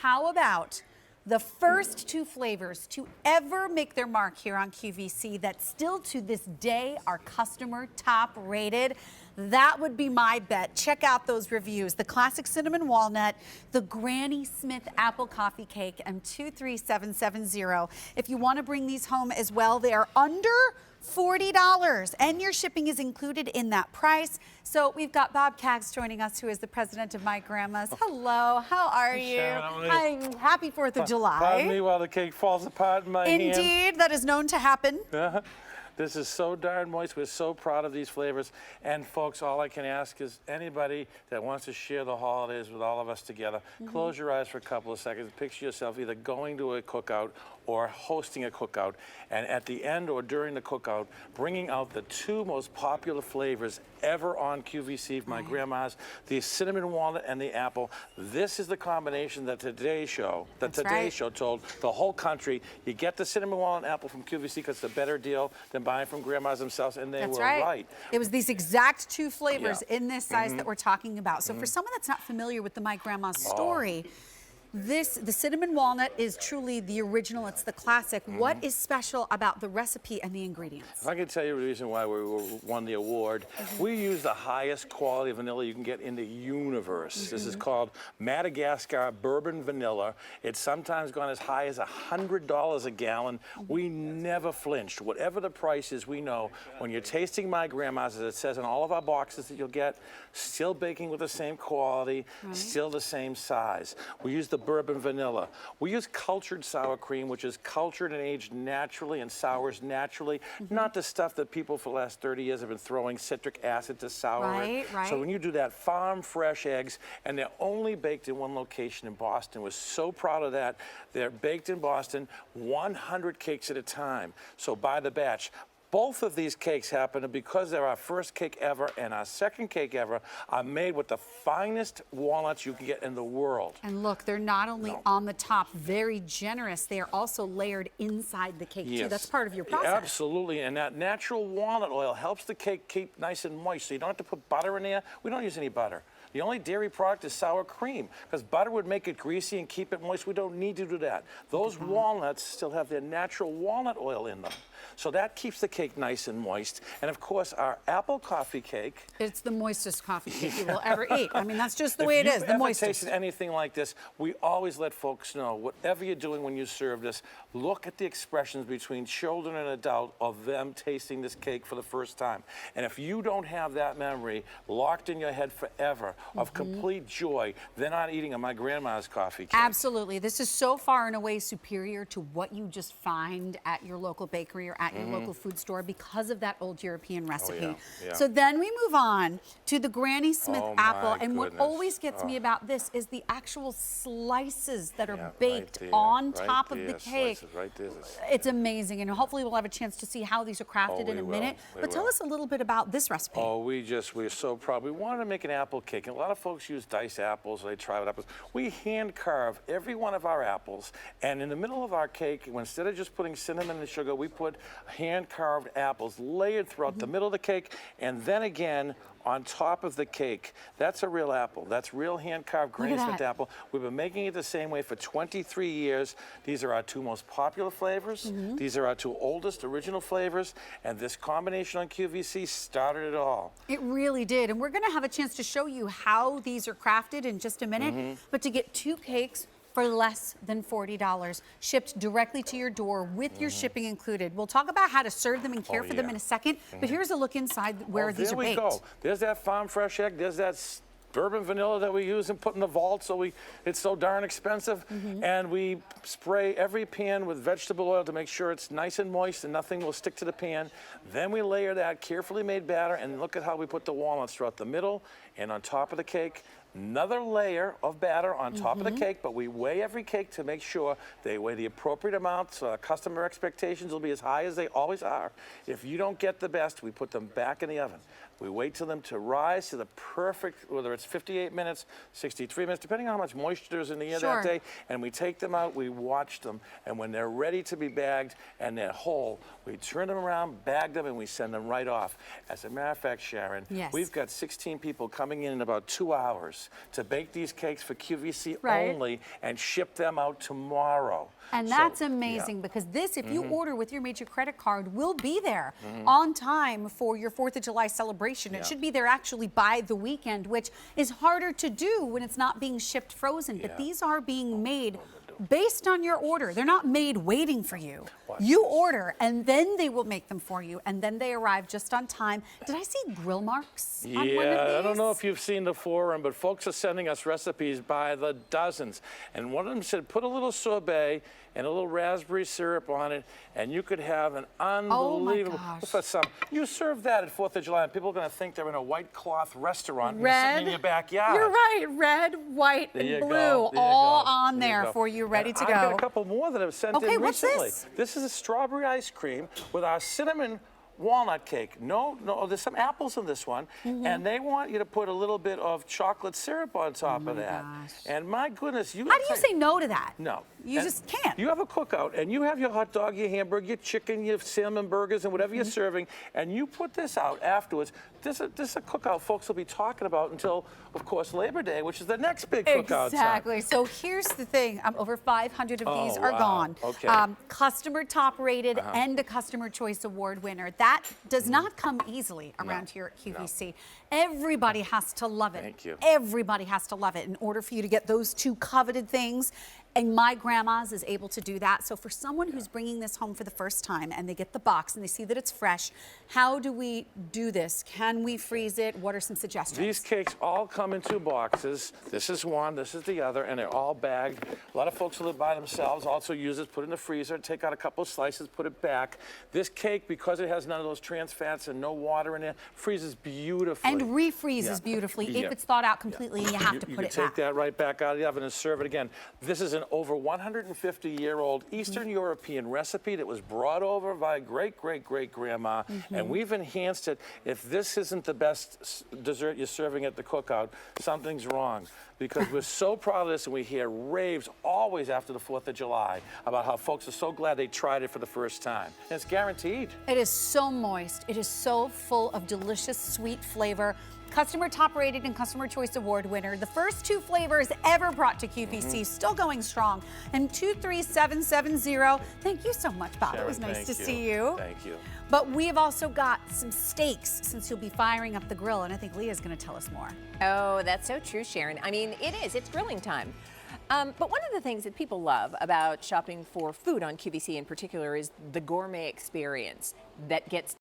how about the first 2 flavors to ever make their mark here on QVC that still to this day are customer top rated? That would be my bet. Check out those reviews. The classic cinnamon walnut, the Granny Smith apple coffee cake, and 23770. If you want to bring these home as well, they are under $40, and your shipping is included in that price. So we've got Bob Kaggs joining us, who is the president of My Grandma's. Hello, how are you? I'm happy 4th of July. Pardon me while the cake falls apart in my hand. Indeed, that is known to happen. This is so darn moist. We're so proud of these flavors. And folks, all I can ask is anybody that wants to share the holidays with all of us together, close your eyes for a couple of seconds. Picture yourself either going to a cookout or hosting a cookout, and at the end or during the cookout, bringing out the 2 most popular flavors ever on QVC, My Grandma's, the cinnamon walnut and the apple. This is the combination that Today Show told the whole country, you get the cinnamon walnut and apple from QVC because it's a better deal than buying from Grandma's themselves, and they were right. It was these exact 2 flavors in this size that we're talking about. So for someone that's not familiar with the My Grandma's story, the cinnamon walnut is truly the original. It's the classic. What is special about the recipe and the ingredients? If I can tell you the reason why we won the award, we use the highest quality vanilla you can get in the universe. This is called Madagascar Bourbon Vanilla. It's sometimes gone as high as $100 a gallon. We never flinched. Whatever the price is, we know when you're tasting My Grandma's, as it says in all of our boxes that you'll get, still baking with the same quality, still the same size. We use the bourbon vanilla. We use cultured sour cream, which is cultured and aged naturally and sours naturally, not the stuff that people for the last 30 years have been throwing citric acid to sour it. So when you do that, farm fresh eggs, and they're only baked in one location in Boston. We're so proud of that. They're baked in Boston, 100 cakes at a time. So by the batch. Both of these cakes happen because they're our first cake ever and our second cake ever are made with the finest walnuts you can get in the world. And look, they're not only on the top, very generous, they are also layered inside the cake too. That's part of your process. Absolutely, and that natural walnut oil helps the cake keep nice and moist, so you don't have to put butter in there. We don't use any butter. The only dairy product is sour cream, because butter would make it greasy and keep it moist. We don't need to do that. Those walnuts still have their natural walnut oil in them. So that keeps the cake nice and moist. And of course, our apple coffee cake. It's the moistest coffee cake you will ever eat. I mean, that's just the way it is, the moistest. If you've ever tasted anything like this, we always let folks know, whatever you're doing when you serve this, look at the expressions between children and adult of them tasting this cake for the first time. And if you don't have that memory locked in your head forever of complete joy, they're not eating a My Grandma's coffee cake. Absolutely. This is so far and away superior to what you just find at your local bakery or at your local food store because of that old European recipe. So then we move on to the Granny Smith apple. And what always gets me about this is the actual slices that are baked on top of the cake. It's amazing. And hopefully we'll have a chance to see how these are crafted in a minute. But tell us a little bit about this recipe. We're so proud. We wanted to make an apple cake. And a lot of folks use diced apples, or they try with apples. We hand carve every one of our apples, and in the middle of our cake, instead of just putting cinnamon and sugar, we put hand carved apples layered throughout the middle of the cake, and then again on top of the cake. That's a real apple. That's real hand-carved Granny Smith apple. We've been making it the same way for 23 years. These are our 2 most popular flavors. These are our 2 oldest original flavors, and this combination on QVC started it all. It really did, and we're going to have a chance to show you how these are crafted in just a minute. But to get 2 cakes for less than $40, shipped directly to your door with your shipping included. We'll talk about how to serve them and care for them in a second, but here's a look inside where these are baked. There we go. There's that farm fresh egg. There's that bourbon vanilla that we use and put in the vault, so it's so darn expensive. And we spray every pan with vegetable oil to make sure it's nice and moist and nothing will stick to the pan. Then we layer that carefully made batter, and look at how we put the walnuts throughout the middle and on top of the cake. Another layer of batter on top of the cake, but we weigh every cake to make sure they weigh the appropriate amount, so customer expectations will be as high as they always are. If you don't get the best, we put them back in the oven. We wait for them to rise to the perfect, whether it's 58 minutes, 63 minutes, depending on how much moisture is in the air that day, and we take them out, we watch them, and when they're ready to be bagged and they're whole, we turn them around, bag them, and we send them right off. As a matter of fact, Sharon, we've got 16 people coming in about 2 hours us to bake these cakes for QVC Right. only and ship them out tomorrow. And So, that's amazing because this, if you order with your major credit card, will be there on time for your 4th of July celebration. It should be there actually by the weekend, which is harder to do when it's not being shipped frozen. But these are being made based on your order. They're not made waiting for you. You order and then they will make them for you and then they arrive just on time. Did I see grill marks on one of these? Yeah, I don't know if you've seen the forum, but folks are sending us recipes by the dozens. And one of them said, put a little sorbet and a little raspberry syrup on it, and you could have an unbelievable. For some, you serve that at 4th of July, and people are going to think they're in a white cloth restaurant sitting in your backyard. You're right. Red, white, and blue, all on there for you, ready to go. I've got a couple more that I've sent in recently. What's this? This is a strawberry ice cream with our cinnamon walnut cake. No, there's some apples in this one, and they want you to put a little bit of chocolate syrup on top of that. And my goodness, How do you say no to that? No. You just can't. You have a cookout, and you have your hot dog, your hamburger, your chicken, your salmon burgers, and whatever you're serving, and you put this out afterwards. This is a cookout folks will be talking about until, of course, Labor Day, which is the next big cookout. Exactly. So here's the thing. Over 500 of these are gone. Okay. Customer top rated and a Customer Choice Award winner. That does not come easily around here at QVC. Everybody has to love it. Thank you. Everybody has to love it in order for you to get those two coveted things. And my grandma's is able to do that. So for someone who's bringing this home for the first time and they get the box and they see that it's fresh, how do we do this? Can we freeze it? What are some suggestions? These cakes all come in 2 boxes. This is one, this is the other, and they're all bagged. A lot of folks who live by themselves also use it, put it in the freezer, take out a couple of slices, put it back. This cake, because it has none of those trans fats and no water in it, freezes beautifully. And refreezes beautifully if it's thawed out completely and you have to put it You back. take that right back out of the oven and serve it again. This is an over 150-year-old Eastern European recipe that was brought over by great-great-great-grandma, and we've enhanced it. If this isn't the best dessert you're serving at the cookout, something's wrong. Because we're so proud of this, and we hear raves always after the 4th of July about how folks are so glad they tried it for the first time. And it's guaranteed. It is so moist. It is so full of delicious, sweet flavor. Customer top rated and Customer Choice Award winner. The first 2 flavors ever brought to QVC, still going strong. And 23770. Thank you so much, Bob. Sharon, it was nice thank to you. see you. Thank you. But we have also got some steaks since you'll be firing up the grill, and I think Leah's going to tell us more. Oh, that's so true, Sharon. I mean, it is. It's grilling time. But one of the things that people love about shopping for food on QVC in particular is the gourmet experience that gets